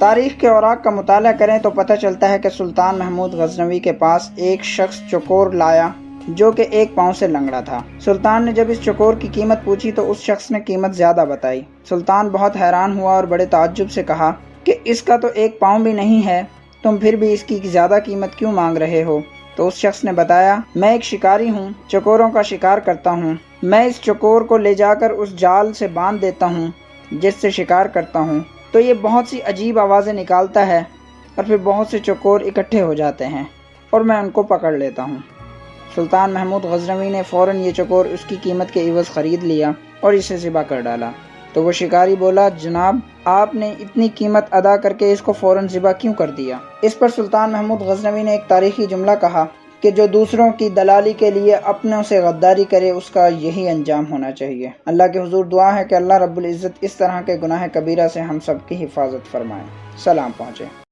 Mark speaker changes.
Speaker 1: تاریخ کے اوراق کا مطالعہ کریں تو پتہ چلتا ہے کہ سلطان محمود غزنوی کے پاس ایک شخص چوکور لایا جو کہ 1 پاؤں سے لنگڑا تھا۔ سلطان نے جب اس چوکور کی قیمت پوچھی تو اس شخص نے قیمت زیادہ بتائی۔ سلطان بہت حیران ہوا اور بڑے تعجب سے کہا کہ اس کا تو 1 پاؤں بھی نہیں ہے، تم پھر بھی اس کی زیادہ قیمت کیوں مانگ رہے ہو؟ تو اس شخص نے بتایا، میں ایک شکاری ہوں، چکوروں کا شکار کرتا ہوں، میں اس چکور کو لے جا کر اس جال سے باندھ دیتا ہوں جس سے شکار کرتا ہوں، تو یہ بہت سی عجیب آوازیں نکالتا ہے اور پھر بہت سے چکور اکٹھے ہو جاتے ہیں اور میں ان کو پکڑ لیتا ہوں۔ سلطان محمود غزنوی نے فوراً یہ چکور اس کی قیمت کے عوض خرید لیا اور اسے ذبح کر ڈالا۔ تو وہ شکاری بولا، جناب آپ نے اتنی قیمت ادا کر کے اس کو فوراً ذبح کیوں کر دیا؟ اس پر سلطان محمود غزنوی نے ایک تاریخی جملہ کہا کہ جو دوسروں کی دلالی کے لیے اپنوں سے غداری کرے اس کا یہی انجام ہونا چاہیے۔ اللہ کے حضور دعا ہے کہ اللہ رب العزت اس طرح کے گناہ کبیرہ سے ہم سب کی حفاظت فرمائے۔ سلام پہنچے۔